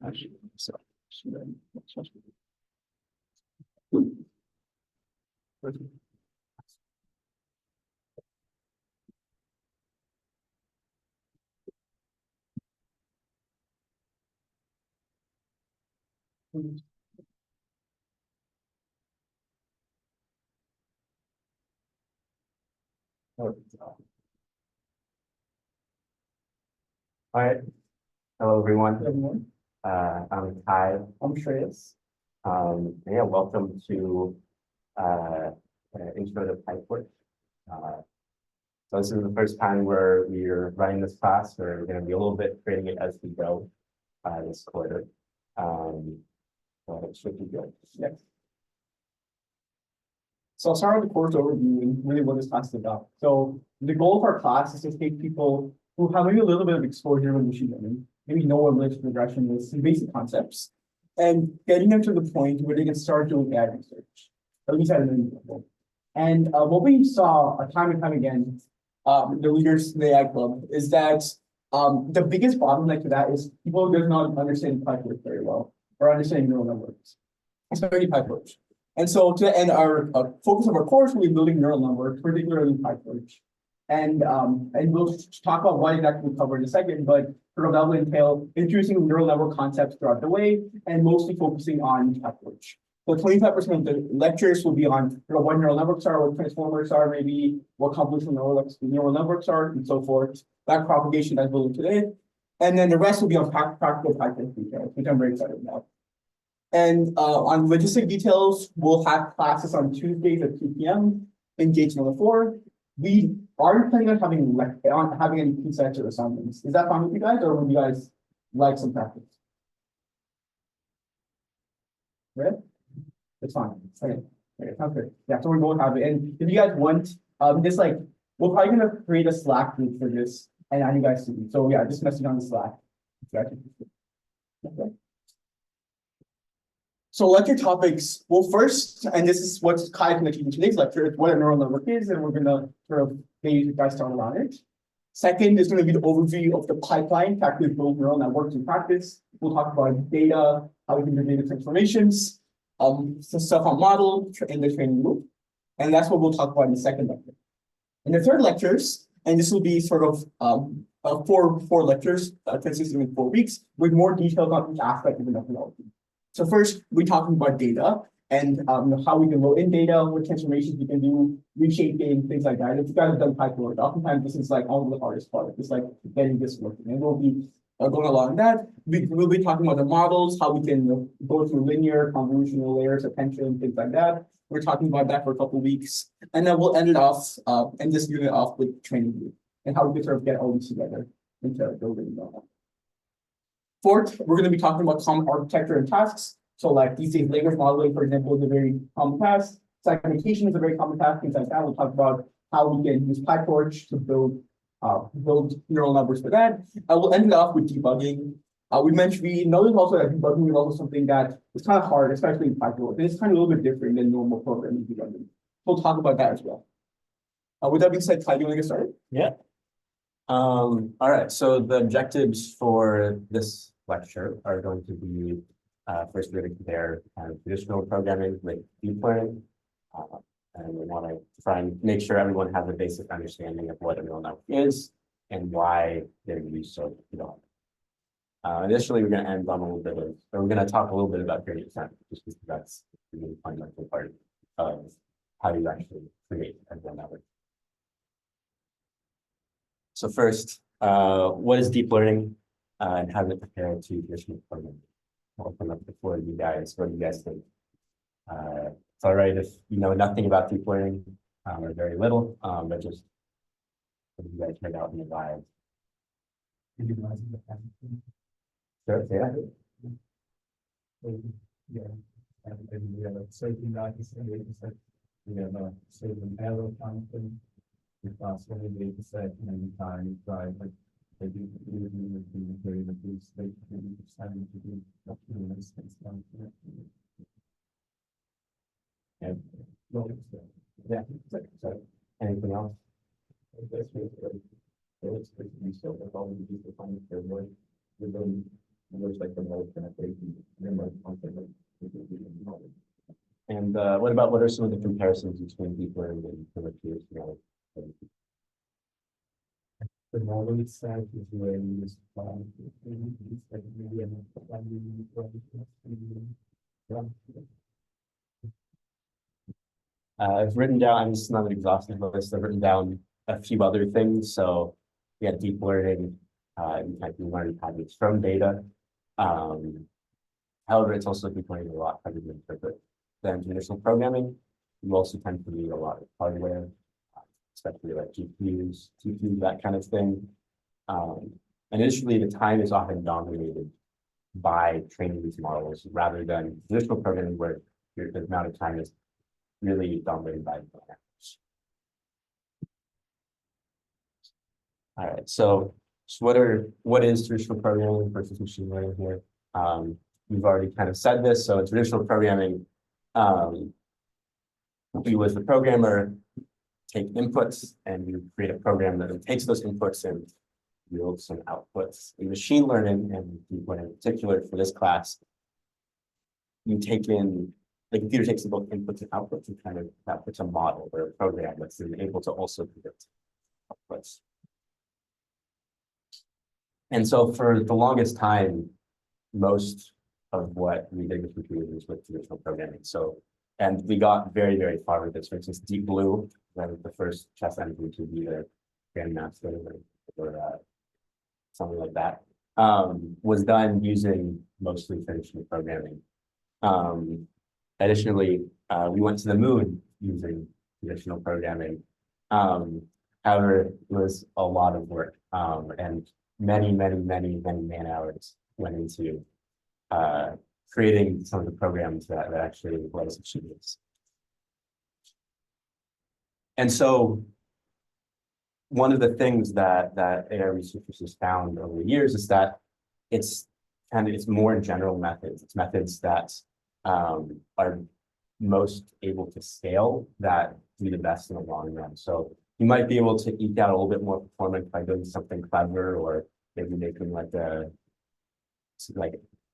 So, all right. Hello, everyone. I'm Kai. I'm Shreyas. Yeah, welcome to Intro to PyTorch. So this is the first time where we're running this class. We're going to be a little bit creating it as we go this quarter. So it should be good. Yes. So I'll start with the course overview and really what this class is about. So the goal of our class is to take people who have maybe a little bit of exposure with machine learning, maybe know what linear regression is, some basic concepts, and getting them to the point where they can start doing AI research, at least at an level. And what we saw time and time again, the leaders in the AI club, is that the biggest bottleneck to that is people do not understand PyTorch very well or understanding neural networks, especially PyTorch. And so to end our focus of our course, we'll be building neural networks, particularly PyTorch. And we'll talk about what exactly we cover in a second, but sort of that will entail introducing neural network concepts throughout the way and mostly focusing on PyTorch. So 25% of the lectures will be on what neural networks are, what transformers are, maybe what convolutional neural networks are, and so forth. That propagation that we'll do today. And then the rest will be on practical PyTorch details, which I'm very excited about. And on logistic details, we'll have classes on Tuesdays at 2 p.m. in Gates number 4. We aren't planning on having any presets or assignments. Is that fine with you guys, or would you guys like some practice? Right? It's fine. Okay. Sounds good. Yeah, so we both have it. And if you guys want, just like we're probably gonna create a Slack group for this and add you guys to it. So yeah, just message on the Slack. Okay. So lecture topics, well, first, and this is what's Kai going to teach in today's lecture, it's what a neural network is, and we're going to sort of maybe you guys start around it. Second is going to be the overview of the pipeline to actually build neural networks in practice. We'll talk about data, how we can do data transformations, some stuff on model in the training loop. And that's what we'll talk about in the second lecture. In the third lectures, and this will be sort of four lectures consisting in 4 weeks with more details on each aspect of the methodology. So first, we're talking about data and how we can load in data, what transformations we can do, reshaping, things like that. If you guys have done PyTorch, oftentimes this is like all the hardest part, just like getting this working. And we'll be going along that. We'll be talking about the models, how we can go through linear, convolutional layers, attention, things like that. We're talking about that for a couple of weeks. And then we'll end it off, end this unit off with training group and how we can sort of get all these together into building that. Fourth, we're going to be talking about common architecture and tasks. So like these days, language modeling, for example, is a very common task. Segmentation is a very common task, things like that. We'll talk about how we can use PyTorch to build neural networks for that. We'll end it off with debugging. We noticed also that debugging is also something that is kind of hard, especially in PyTorch. It's kind of a little bit different than normal programming debugging. We'll talk about that as well. With that being said, Ty, do you want to get started? Yeah. All right. So the objectives for this lecture are going to be first we're going to compare traditional programming with deep learning. And we want to try and make sure everyone has a basic understanding of what a neural network is and why they're used so development. Initially, we're going to end on a little bit of, or we're going to talk a little bit about gradient descent, just because that's the really fundamental part of how you actually create a neural network. So first, what is deep learning and how does it compare to traditional programming? I'll open up the floor to you guys. What do you guys think? It's all right if you know nothing about deep learning or very little, but just what do you guys heard out in the vibe? Sure, say that. Yeah, and we have a certain data set, we have a certain error function, we pass any data set many times, right? But they do the very reduced state to do documents and stuff. And yeah, so anything else? That's really good. So it's pretty useful. That's all we do to find their way. It looks like the most penetration, the most confident. And what are some of the comparisons between deep learning and primitive neural? The model itself is where you use it's like maybe I've written down, this is not an exhaustive list, I've written down a few other things. So we had deep learning, you can learn patterns from data. However, it's also becoming a lot harder to interpret than traditional programming. You also tend to need a lot of hardware, especially like GPUs, TPUs, that kind of thing. Initially, the time is often dominated by training these models rather than traditional programming where the amount of time is really dominated by the parameters. All right, so what is traditional programming versus machine learning here? We've already kind of said this. So in traditional programming, you as the programmer take inputs and you create a program that takes those inputs and yields some outputs. In machine learning and deep learning in particular for this class, you take in, the computer takes in both inputs and outputs and kind of that puts a model or a program that's able to also predict outputs. And so for the longest time, most of what we did with computers was with traditional programming. So, and we got very, very far with this. For instance, Deep Blue, that was the first chess engine to be a grandmaster or something like that, was done using mostly traditional programming. Additionally, we went to the moon using traditional programming. However, it was a lot of work, and many man hours went into creating some of the programs that actually let us achieve this. And so one of the things that AI researchers has found over the years is that it's more general methods. It's methods that are most able to scale that do the best in the long run. So you might be able to eke out a little bit more performance by doing something clever, or maybe making like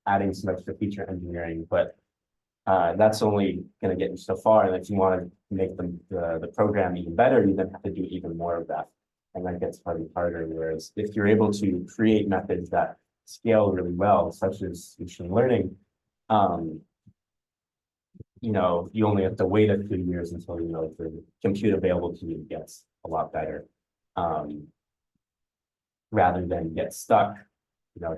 adding some extra feature engineering, but that's only going to get you so far. And if you want to make the program even better, you then have to do even more of that. And that gets harder and harder. Whereas if you're able to create methods that scale really well, such as machine learning, you only have to wait a few years until the compute available to you gets a lot better, rather than get stuck,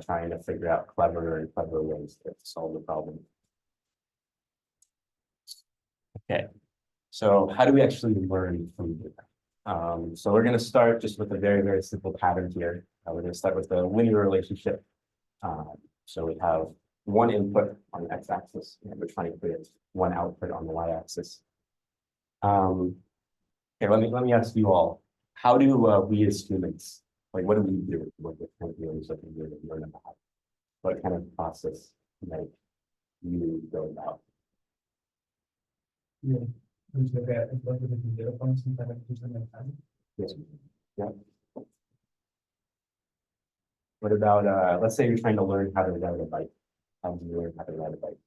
trying to figure out clever ways to solve the problem. Okay, so how do we actually learn from data? So we're going to start just with a very, very simple pattern here. We're going to start with a linear relationship. So we have one input on the x-axis, and we're trying to create one output on the y-axis. Okay, let me ask you all: how do we as humans, what do we do with the kind of feelings that we learn about? What kind of process like you go about? Yeah. Data points and time. Yes. Yeah. What about let's say you're trying to learn how to ride a bike. How do you learn how to ride a bike?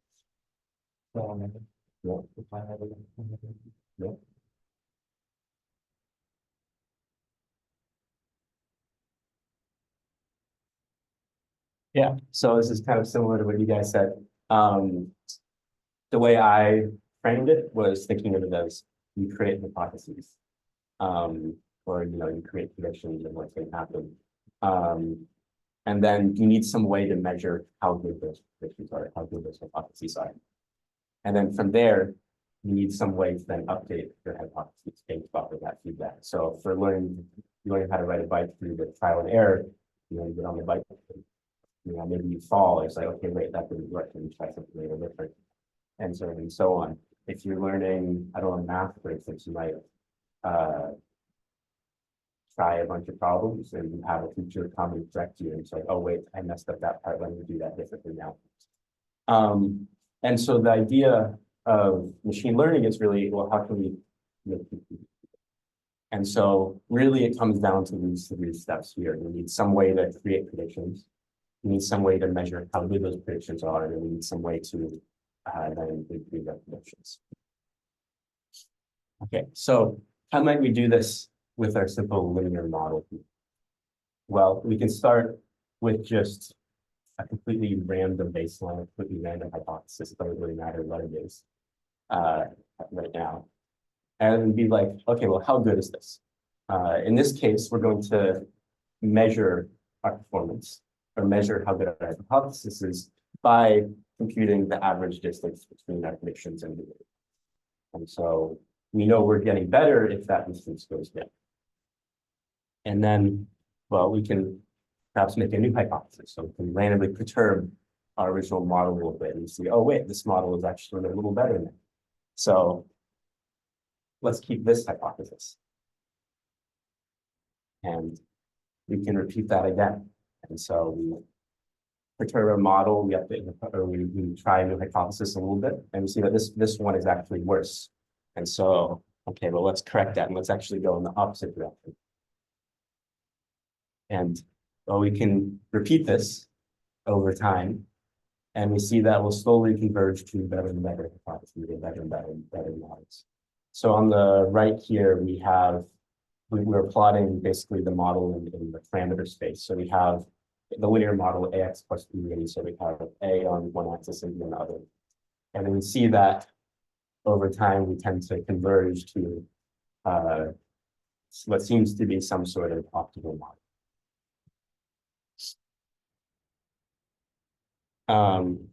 Yeah. Yeah. Yeah. So this is kind of similar to what you guys said. The way I framed it was thinking of it as you create hypotheses, or you create predictions of what's going to happen, and then you need some way to measure how good those predictions are, how good those hypotheses are, and then from there you need some way to then update your hypotheses based off of that feedback. So for learning how to ride a bike through the trial and error, you get on the bike, maybe you fall. It's like, okay, wait, that didn't work. Let me try something a little different, and so on. If you're learning, I don't know, math, for instance, you might try a bunch of problems and you have a teacher come and correct you and say, oh, wait, I messed up that part. Let me do that differently now. And so the idea of machine learning is really, well, how can we make it? And so really it comes down to these three steps here. You need some way to create predictions. we need some way to measure how good those predictions are, and then we need some way to then improve our predictions. Okay, so how might we do this with our simple linear model? Well, we can start with just a completely random baseline, a completely random hypothesis. It doesn't really matter what it is right now. And be like, okay, well, how good is this? In this case, we're going to measure our performance or measure how good our hypothesis is by computing the average distance between our predictions and the data. And so we know we're getting better if that distance goes down. And then, well, we can perhaps make a new hypothesis. So we can randomly perturb our original model a little bit and see, oh, wait, this model is actually a little better now. So let's keep this hypothesis. And we can repeat that again. And so we perturb our model, we update, or we try a new hypothesis a little bit, and we see that this one is actually worse. And so, okay, well, let's correct that and let's actually go in the opposite direction. And well, we can repeat this over time, and we see that we'll slowly converge to better and better hypotheses, better and better models. So on the right here, we're plotting basically the model in the parameter space. So we have the linear model AX plus B, and so we have A on one axis and B on the other. And then we see that over time, we tend to converge to what seems to be some sort of optimal model.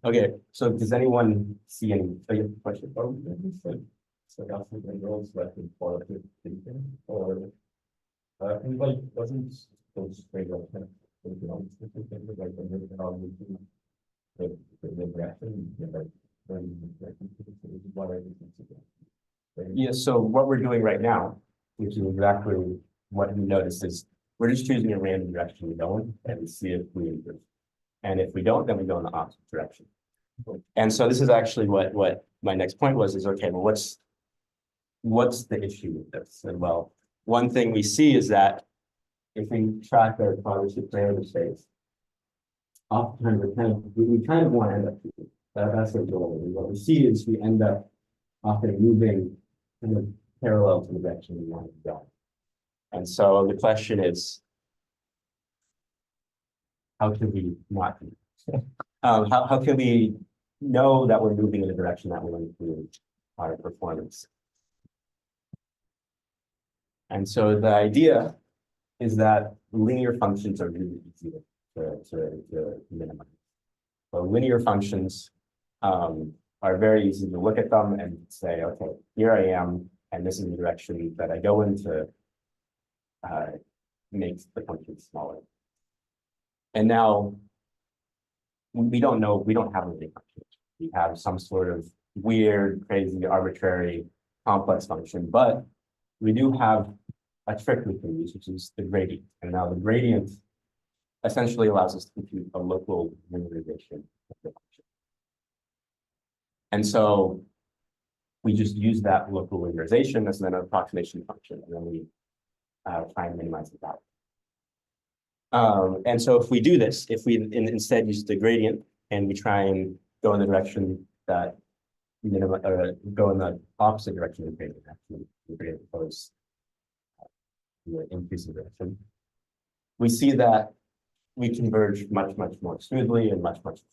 Okay, so does anyone see any question? Oh, so that's the roles left in qualitative thinking, or and like wasn't those straight up kind of like when you're all using the reaction, you know, like what I think. Yeah, so what we're doing right now, which is exactly what you noticed, is we're just choosing a random direction to go in and see if we improve. And if we don't, then we go in the opposite direction. And so this is actually what my next point was, is okay, well, what's the issue with this? And well, one thing we see is that if we track our progress with parameter space, oftentimes we kind of want to end up here. That's the goal. And what we see is we end up often moving kind of parallel to the direction we want to go. And so the question is, how can we not do this? How can we know that we're moving in a direction that will improve our performance? And so the idea is that linear functions are really easy to minimize. So linear functions are very easy to look at them and say, okay, here I am, and this is the direction that I go in to make the function smaller. And now we don't have a linear function. We have some sort of weird, crazy, arbitrary, complex function, but we do have a trick we can use, which is the gradient. And now the gradient essentially allows us to compute a local linearization of the function. And so we just use that local linearization as an approximation function, and then we try and minimize the value. And so if we do this, if we instead use the gradient and we try and go in the direction that go in the opposite direction of the gradient, actually, the gradient goes the increasing direction, we see that we converge much more smoothly and much quicker.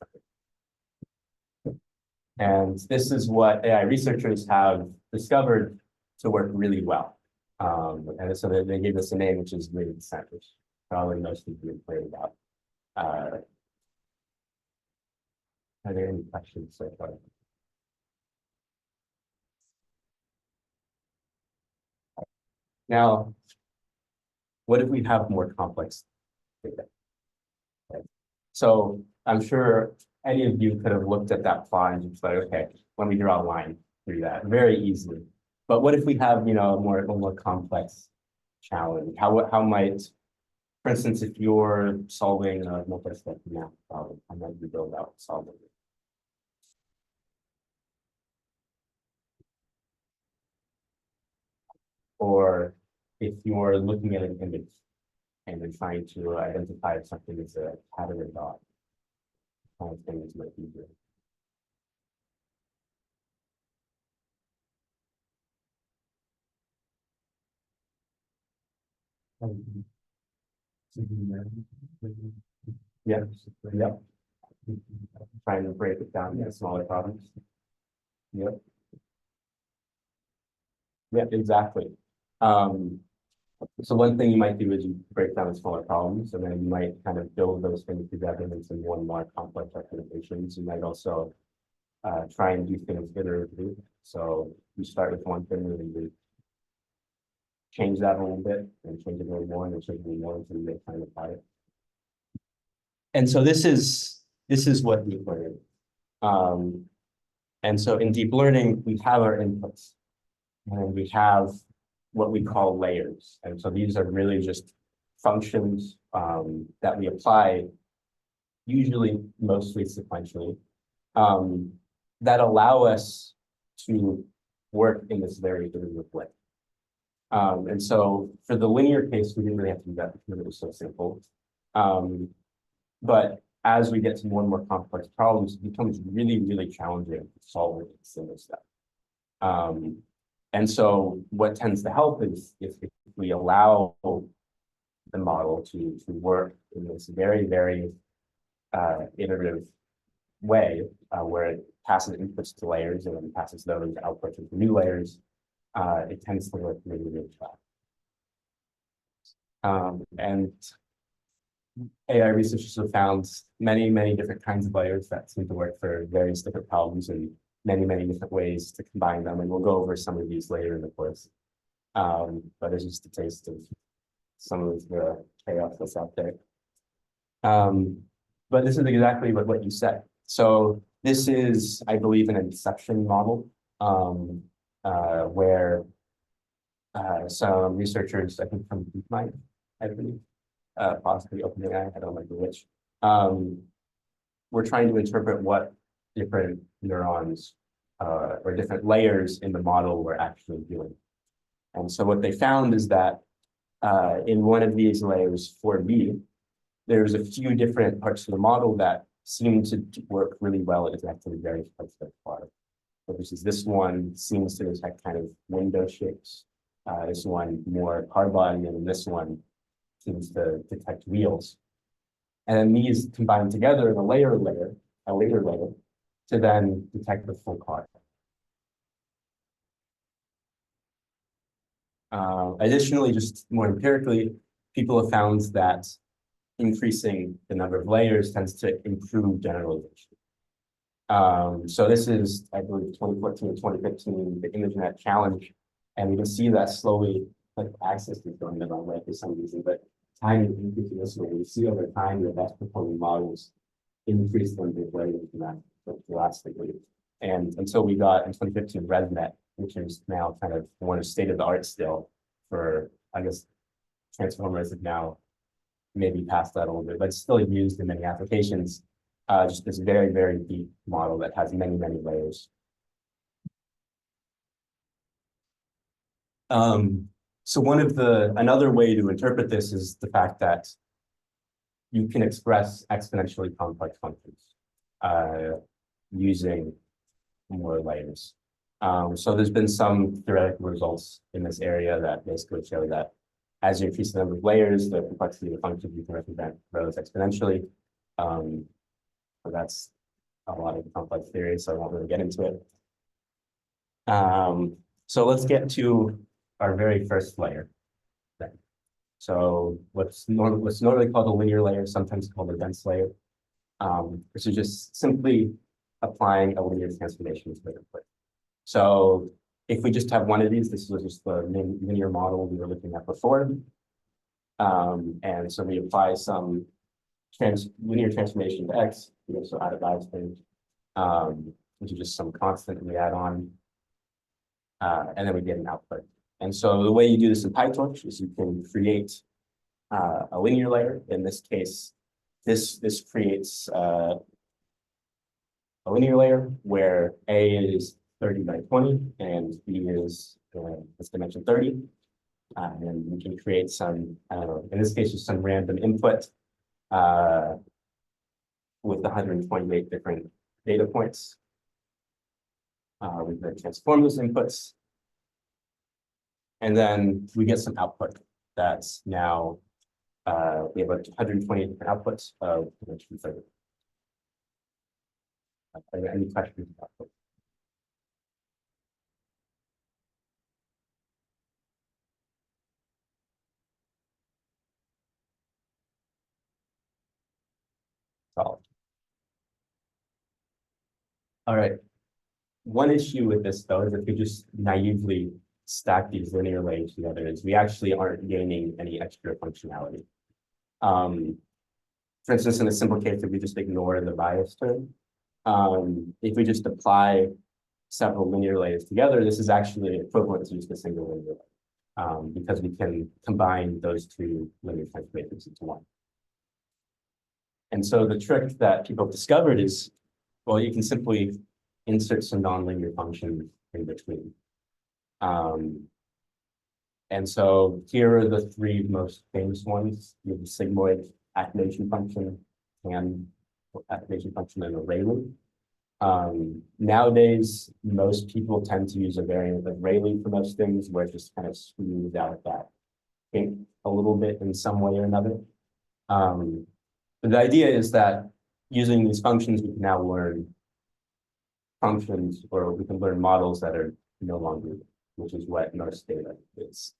And this is what AI researchers have discovered to work really well. And so they gave us a name, which is gradient descent, which probably most people have played about. Are there any questions so far? Now, what if we have more complex data? Okay. So I'm sure any of you could have looked at that plot and just like, okay, let me draw a line through that very easily. But what if we have, a more complex challenge? How might, for instance, if you're solving a multi-step math problem, how might you build out solving it? Or if you're looking at an image and then trying to identify if something is a pattern or not, kind of thing is much easier. Yeah, yeah. Trying to break it down into smaller problems. Yep. Yeah, exactly. Um, so one thing you might do is you break down the smaller problems, and then you might kind of build those things together into one more complex recommendations. You might also try and do things iteratively. So you start with one thing and then you change that a little bit and change it a little more and then change it a little more until you kind of apply it. And so this is what deep learning. And so in deep learning, we have our inputs and we have what we call layers. And so these are really just functions that we apply, usually mostly sequentially, that allow us to work in this very iterative way. And so for the linear case, we didn't really have to do that because it was so simple. But as we get to more and more complex problems, it becomes really, really challenging to solve with a single step. And so what tends to help is if we allow the model to work in this very, very iterative way, where it passes inputs to layers and then passes those outputs into new layers, it tends to work really, really fast. And AI researchers have found many, many different kinds of layers that seem to work for various different problems and many, many different ways to combine them. And we'll go over some of these later in the course. But it's just a taste of some of the chaos that's out there. But this is exactly what you said. So this is, I believe, an inception model where some researchers, I think from DeepMind, I believe, possibly OpenAI, I don't remember which, we're trying to interpret what different neurons or different layers in the model were actually doing. And so what they found is that in one of these layers, 4B, there's a few different parts of the model that seem to work really well at detecting various parts of the water. So this one seems to detect kind of window shapes. This one more car body, and this one seems to detect wheels. And then these combine together in a later layer, to then detect the full car. Additionally, just more empirically, people have found that increasing the number of layers tends to improve generalization. So this is, I believe, 2014 and 2015, the ImageNet challenge. And you can see that slowly, like axis is going the wrong way for some reason, but time is increasing this way. You see over time, the best performing models increase the number of layers drastically. And until we got in 2015 ResNet, which is now kind of one of state of the art still for, I guess, transformers have now maybe past that a little bit, but it's still used in many applications. Just this very, very deep model that has many, many layers. So another way to interpret this is the fact that you can express exponentially complex functions using more layers. So there's been some theoretical results in this area that basically show that as you increase the number of layers, the complexity of the function you can represent grows exponentially. So that's a lot of complex theory, so I won't really get into it. So let's get to our very first layer then. So what's normally called a linear layer, sometimes called a dense layer. Which is just simply applying a linear transformation to the input. So if we just have one of these, this was just the linear model we were looking at before. And so we apply some linear transformation to X, we also add a bias thing, which is just some constant we add on, and then we get an output. And so the way you do this in PyTorch is you can create a linear layer. In this case, this creates a linear layer where A is 30 by 20 and B is this dimension 30. And we can create some, I don't know, in this case, just some random input. with 128 different data points. We can transform those inputs. And then we get some output that's now, we have 128 different outputs of dimension 30. Are there any questions about that? Solid. All right. One issue with this, though, is if we just naively stack these linear layers together, is we actually aren't gaining any extra functionality. For instance, in a simple case, if we just ignore the bias term, if we just apply several linear layers together, this is actually equivalent to just a single linear layer, because we can combine those two linear transformations into one. And so the trick that people have discovered is, well, you can simply insert some nonlinear function in between. And so here are the three most famous ones. You have the sigmoid activation function, and activation function, and a Rayleigh. Nowadays, most people tend to use a variant of Rayleigh for most things, where it just kind of smooths out that kink a little bit in some way or another. But the idea is that using these functions, we can now learn functions, or we can learn models that are no longer, which is what most data is.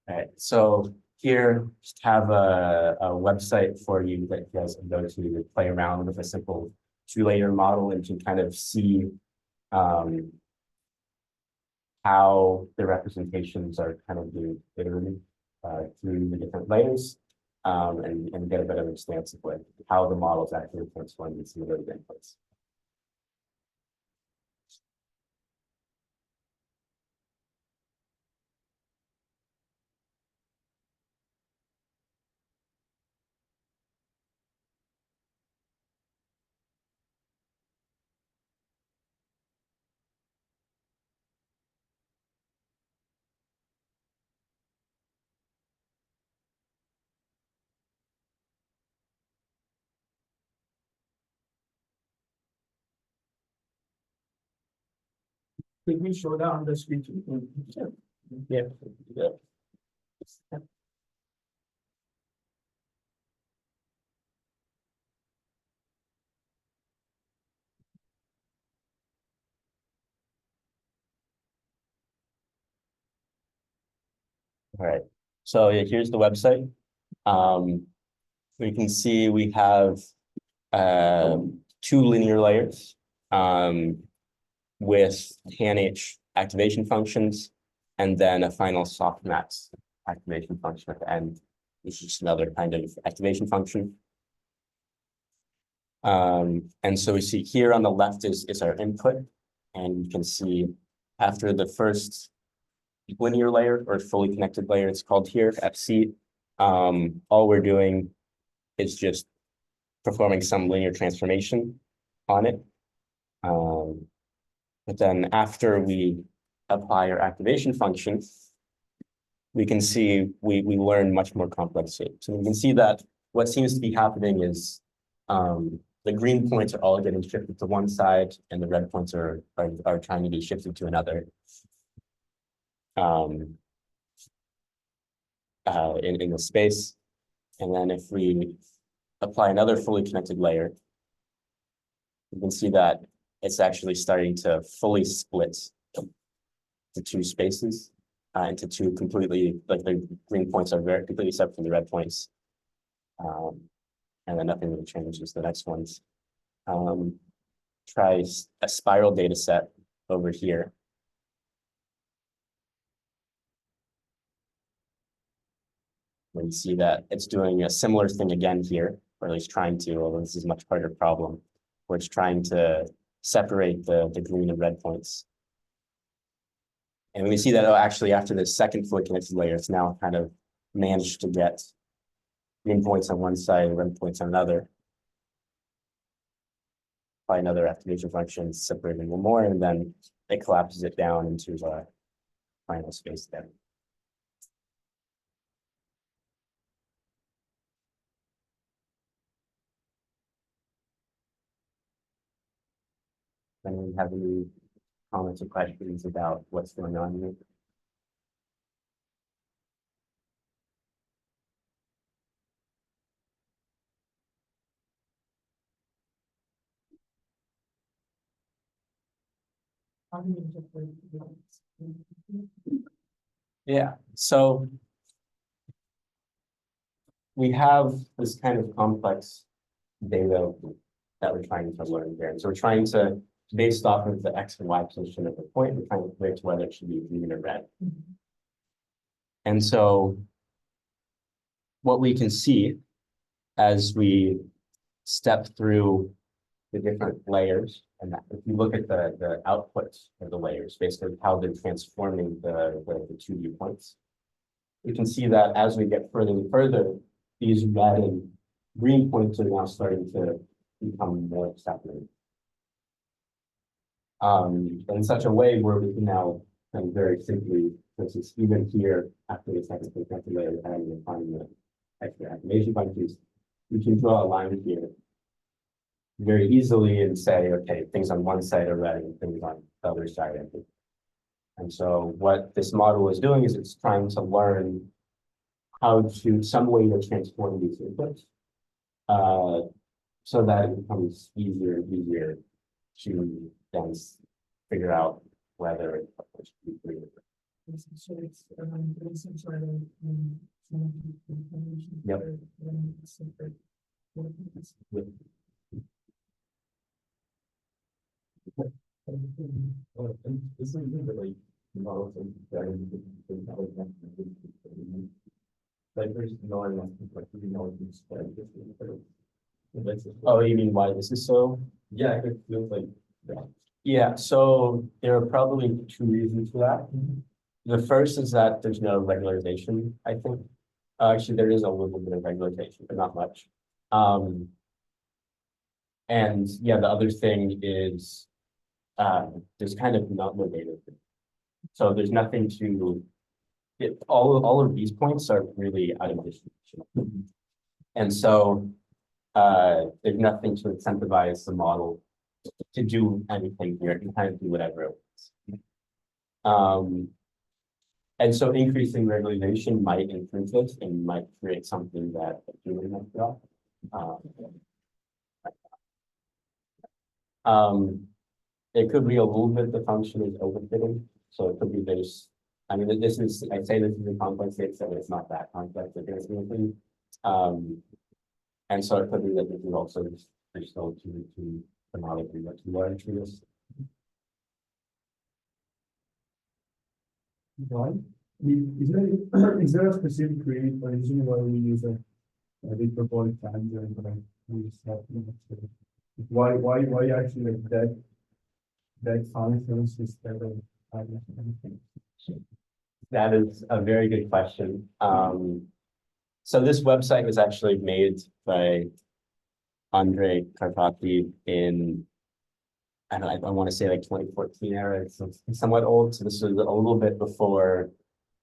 All right, so here, just have a website for you that you guys can go to play around with a simple two-layer model, and you can kind of see how the representations are kind of being iterated through the different layers, and get a better stance of what, how the models actually transform these simulated inputs. Could we show that on the screen too? Sure. Yeah. Yeah. All right, so yeah, here's the website. We can see we have two linear layers with TANH activation functions, and then a final softmax activation function at the end, which is another kind of activation function. And so we see here on the left is our input, and you can see after the first linear layer or fully connected layer, it's called here FC. All we're doing is just performing some linear transformation on it. But then after we apply our activation function, we can see we learn much more complex shapes. So we can see that what seems to be happening is the green points are all getting shifted to one side, and the red points are trying to be shifted to another. In the space. And then if we apply another fully connected layer, you can see that it's actually starting to fully split the two spaces into two completely, like the green points are very completely separate from the red points. And then nothing really changes the next ones. Try a spiral data set over here. We see that it's doing a similar thing again here, or at least trying to, although this is a much harder problem, where it's trying to separate the green and red points. And we see that, oh, actually, after the second fully connected layer, it's now kind of managed to get green points on one side and red points on another. By another activation function, separating one more, and then it collapses it down into the final space there. Anyone have any comments or questions about what's going on here? Yeah, so we have this kind of complex data that we're trying to learn here. And so we're trying to, based off of the X and Y position of the point, we're trying to predict whether it should be green or red. And so what we can see as we step through the different layers, and that if you look at the outputs of the layers, basically how they're transforming the 2D points, we can see that as we get further and further, these red and green points are now starting to become more separated. In such a way where we can now very simply, for instance, even here after the second connected layer, having to find the extra activation functions, we can draw a line here very easily and say, okay, things on one side are red and things on the other side are blue. And so what this model is doing is it's trying to learn how to some way to transform these inputs so that it becomes easier and easier to then figure out whether it should be green or red. So it's some sort of information. Yep. Well, and this is really models and like there's no enough complexity knowledge to explain this. Oh, you mean why this is so? Yeah, it feels like that. Yeah, so there are probably two reasons for that. The first is that there's no regularization, I think. Actually, there is a little bit of regularization, but not much. And yeah, the other thing is there's kind of not no data. So there's nothing to all of these points are really out of distribution. And so there's nothing to incentivize the model to do anything here. It can kind of do whatever it wants. And so increasing regularization might improve this and might create something that a human might draw. It could be a little bit the function is overfitting. So it could be there's, I mean, this is, I'd say this is a complex data set, but it's not that complex. And so it could be that this is also just there's still to the model being too large for this. Why? Is there a specific reason why we use a hyperbolic tangent and we just have why actually like that function instead of That is a very good question. So this website was actually made by Andrei Karpathy in, I want to say like 2014 era. It's somewhat old. So this was a little bit before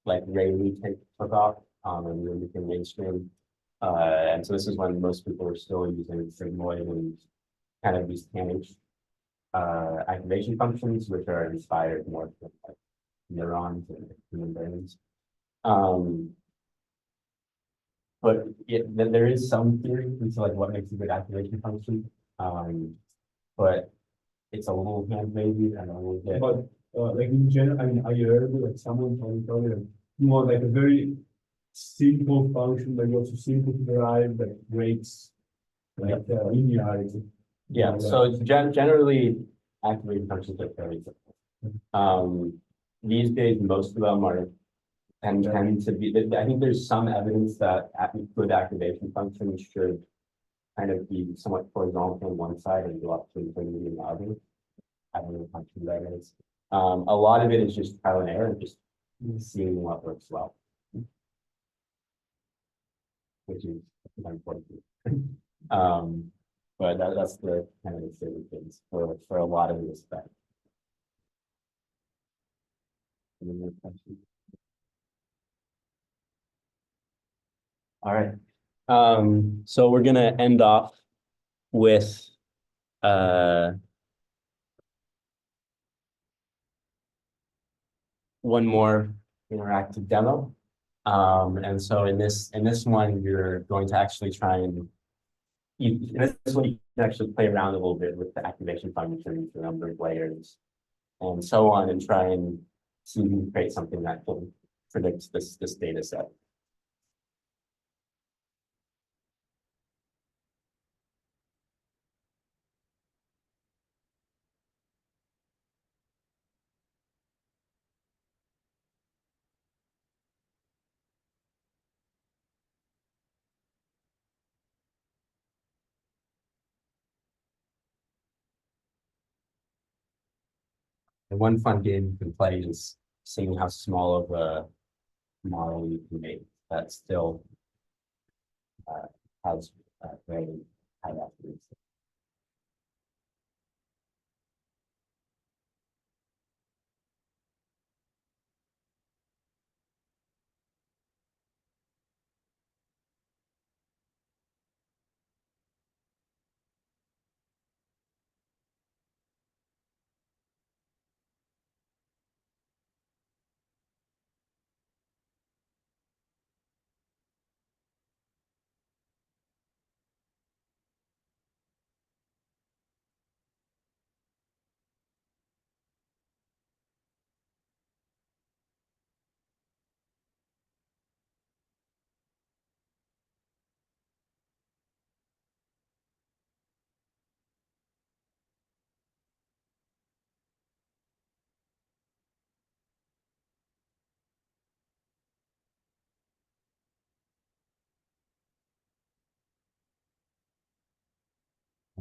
like Rayleigh took off and really became mainstream. And so this is when most people were still using sigmoid and kind of these tanh activation functions, which are inspired more from like neurons and human brains. But there is some theory into like what makes a good activation function. But it's a little hand-wavy and a little bit. But like in general, I mean, are you heard like someone told you more like a very simple function, but also simple to derive that breaks like linearity. Yeah, so it's generally activation functions are fairly simple. These days, most of them are and tend to be. I think there's some evidence that good activation functions should kind of be somewhat horizontal on one side and go up to infinity on the other. I don't know how true that is. A lot of it is just trial and error and just seeing what works well, which is important. But that's the kind of the state of things for a lot of this stuff. Any more questions? All right. So we're gonna end off with one more interactive demo. And so in this one, you're going to actually try and in this one, you can actually play around a little bit with the activation functions, the number of layers, and so on, and try and see if you can create something that can predict this data set. And one fun game you can play is seeing how small of a model you can make that still uh, has very high accuracy.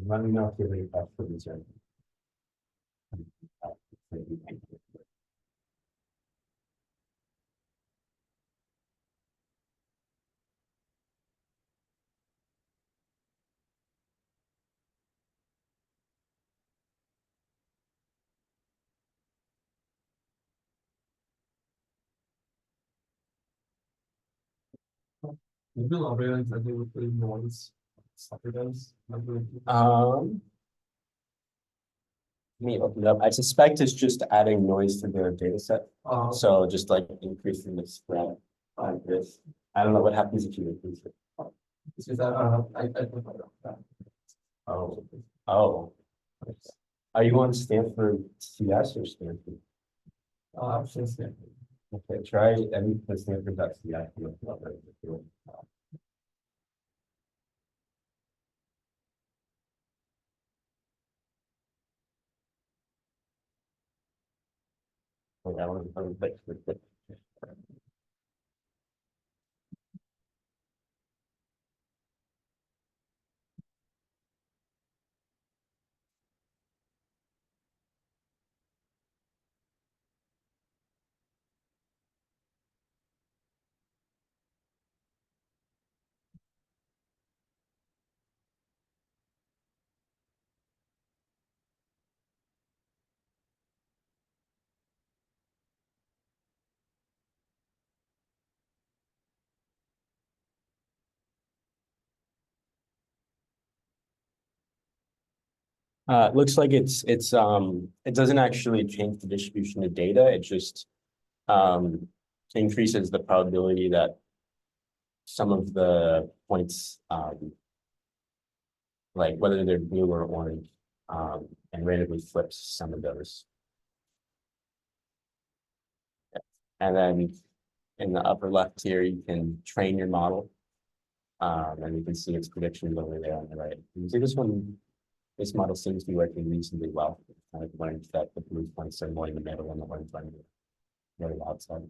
And let me know if you have any questions or Maybe variants that they would play noise. Saturdays. let me open it up. I suspect it's just adding noise to their data set. So just like increasing the spread like this. I don't know what happens if you increase it. It's just that I don't know that. Oh, oh. Are you on Stanford CS or Stanford? Since then. Okay, try any the Stanford.ci. Oh, that one, it looks like it doesn't actually change the distribution of data. It just um, increases the probability that some of the points, like whether they're blue or orange, and randomly flips some of those. And then in the upper left here, you can train your model, and you can see its predictions over there on the right. You see this model seems to be working reasonably well. Kind of learned that the blue points are more in the middle and the orange are very outside.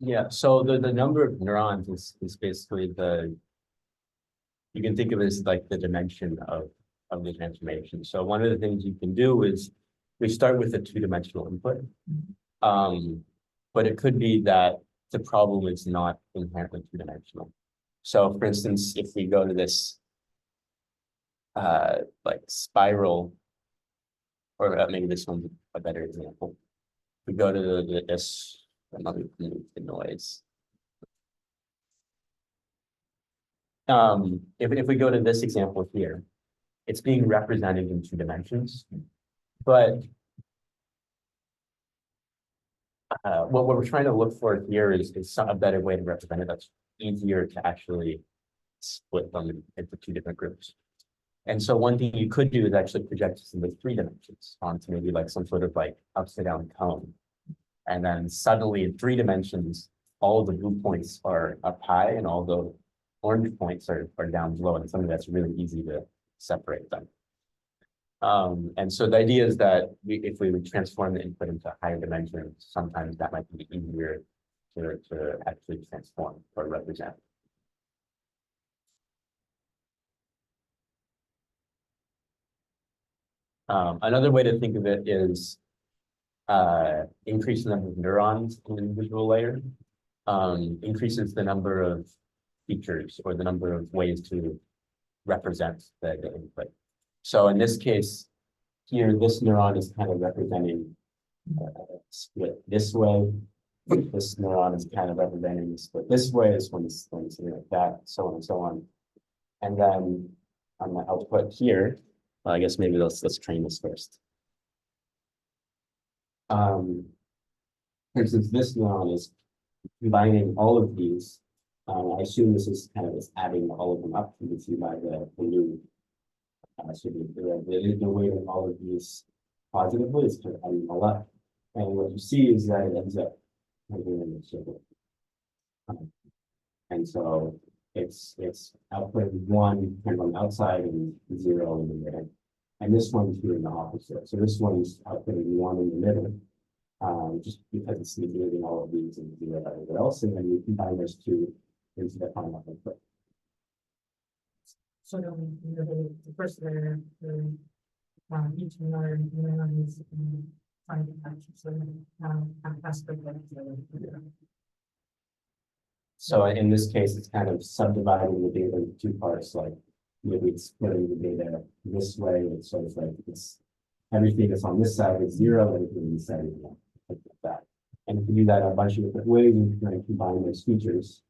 Yeah, so the number of neurons is basically you can think of it as like the dimension of the transformation. So one of the things you can do is we start with a two-dimensional input. But it could be that the problem is not inherently two-dimensional. So for instance, if we go to this like spiral, or maybe this one's a better example. We go to this, let me move the noise. If we go to this example here, it's being represented in two dimensions, but what we're trying to look for here is a better way to represent it that's easier to actually split them into two different groups. And so one thing you could do is actually project this into three dimensions onto maybe like some sort of like upside down cone. And then suddenly in three dimensions, all of the blue points are up high and all the orange points are down below, and something that's really easy to separate them. And so the idea is that if we would transform the input into higher dimensions, sometimes that might be easier to actually transform or represent. Another way to think of it is increase the number of neurons in the individual layer, increases the number of features or the number of ways to represent the input. So in this case, here, this neuron is kind of representing split this way. This neuron is kind of representing split this way. This one's something like that, so on and so on. And then on the output here, well, I guess maybe let's train this first. For instance, this neuron is combining all of these. I assume this is kind of just adding all of them up. You can see by the blue. So the weight of all of these positively is kind of adding all up. And what you see is that it ends up in a circle. And so it's outputting one kind of on the outside and zero in the middle. And this one's doing the opposite. So this one's outputting one in the middle. Just because it's negating all of these and zero everywhere else, and then we combine those two into the final output. So the first layer, each neuron is trying to catch, so aspect of So in this case, it's kind of subdividing the data into two parts, like maybe it's splitting the data this way. It's sort of like it's everything that's on this side is zero, everything on this side is one, like that. And if you do that a bunch of different ways, you can combine those features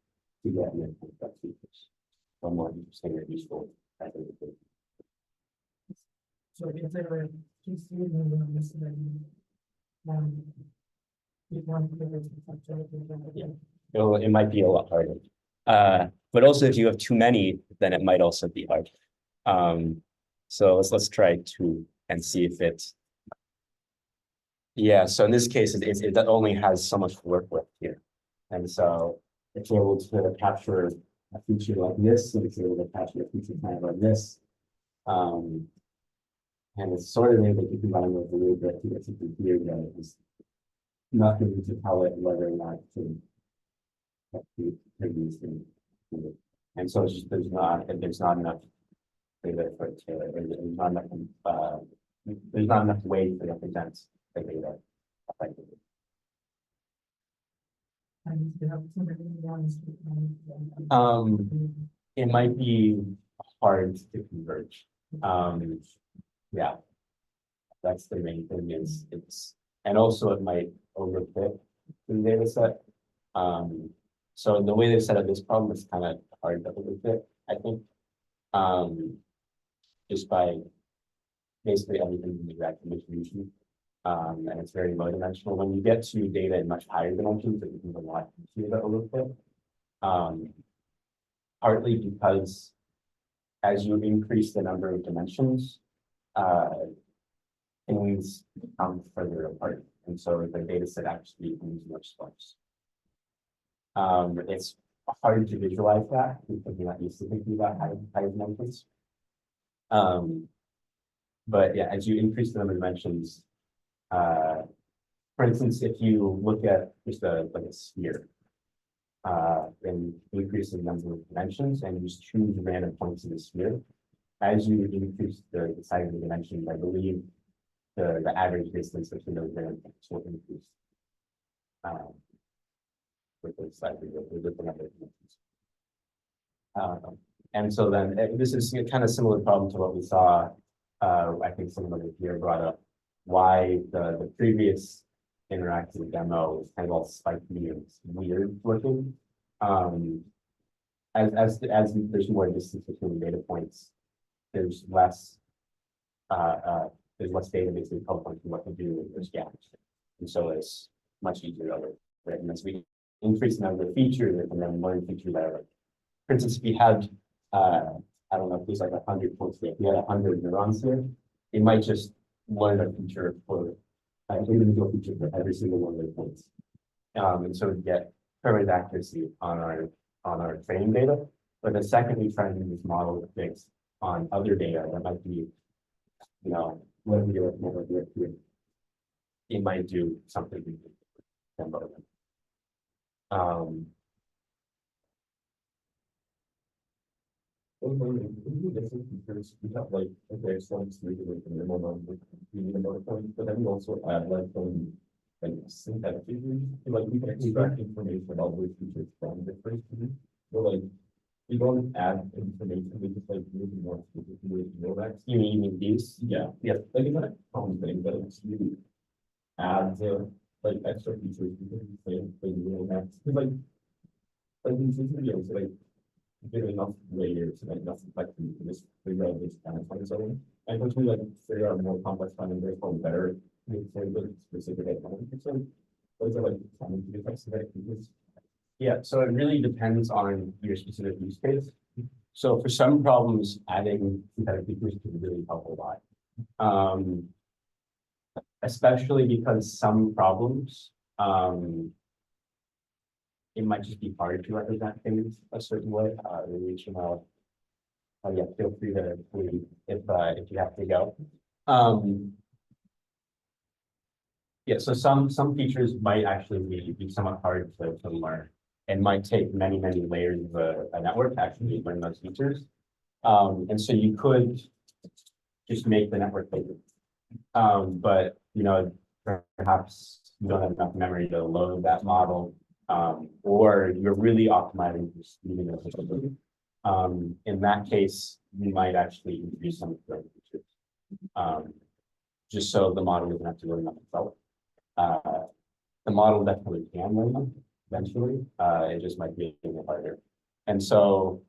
to get more complex features. Or more interesting or useful. So is there a PC neuron this It might be a lot harder. But also if you have too many, then it might also be hard. So let's try two and see if it's. Yeah, so in this case, it only has so much to work with here. And so it's able to capture a feature like this, and it's able to capture a feature kind of like this. And it's sort of able to combine those a little bit to get something here that is nothing to tell it whether or not to these things. And so it's just there's not enough data for it to there's not enough ways to represent the data effectively. It might be hard to converge. Yeah, that's the main thing is and also it might overfit the data set. So the way they set up this problem is kind of hard to overfit, I think. Just by basically everything in the exact distribution. And it's very low dimensional. When you get to data in much higher dimensions, it becomes a lot easier to overfit. Partly because as you increase the number of dimensions, things come further apart. And so the data set actually becomes more sparse. It's hard to visualize that because you're not used to thinking about high dimensions. But yeah, as you increase the number of dimensions, for instance, if you look at just like a sphere, and increase the number of dimensions and just choose random points in the sphere, as you increase the size of the dimensions, I believe the average distance between those random points will increase. With the slightly with the number of dimensions. And so then this is a kind of similar problem to what we saw. I think someone over here brought up why the previous interactive demo is kind of all spiky and weird looking. As there's more distance between data points, there's less data basically pointing what to do with those gaps, and so it's much easier to right? And as we increase the number of features and then learn features that are like, for instance, if we had I don't know if there's like 100 points here, if we had 100 neurons here, it might just learn a feature for an individual feature for every single one of the points. And so we get perfect accuracy on our training data. But the second we try to use this model fixed on other data that might be, you know, what we do here, it might do something than both. We have like, okay, so it's legally from the moment we need another point, but then we also add like synthetic features, like we can extract information about those features from the first feature. So like we don't add information, we just like move more specifically rollbacks. You mean these? Yeah, yeah, like it's not a common thing, but it's really adds like extra features because we say like rollbacks. Like in these videos, like give enough layers and enough complexity to just figure out this kind of time zone. And once we like figure out more complex time, there's probably better for the specific economic. So those are like time to get specific because Yeah, so it really depends on your specific use case. So for some problems, adding synthetic features can really help a lot. Especially because some problems, it might just be hard to represent things a certain way. Reaching out. Yeah, feel free to leave if you have to go. Yeah, so some features might actually be somewhat hard to learn and might take many layers of a network to actually learn those features. And so you could just make the network bigger. But you know, perhaps you don't have enough memory to load that model. Or you're really optimizing for speed and efficiency. In that case, you might actually introduce some of the features, just so the model doesn't have to learn them itself. The model definitely can learn them eventually. It just might be a little harder. And so,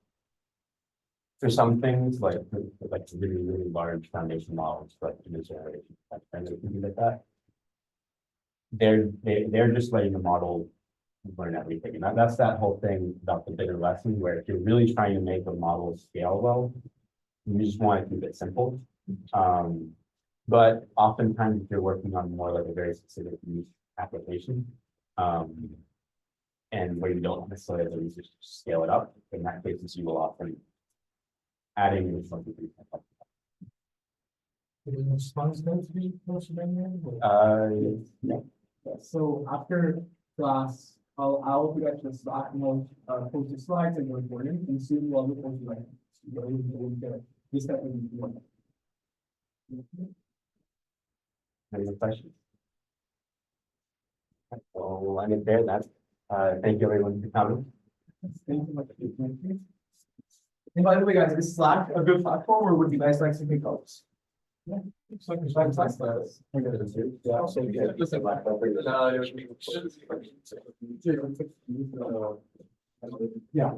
for some things like really large foundation models, like image generation, and things like that, they're just letting the model learn everything. And that's that whole thing about the bigger lesson, where if you're really trying to make a model scale well, you just want to keep it simple. But oftentimes if you're working on more like a very specific use application, and where you don't necessarily have the research to scale it up, in that case, you will often adding additional features. The response going to be posted in there? Yeah. So after class, I'll be at the Slack note, post the slides and recording, and soon we'll be posting like this type of one. Any other questions? So I'm in there. That. Thank you everyone for coming. Thank you much. And by the way, guys, is Slack a good platform, or would you guys like to pick ups? Yeah, it's like Slack class. Yeah, so yeah, just a Slack. Yeah.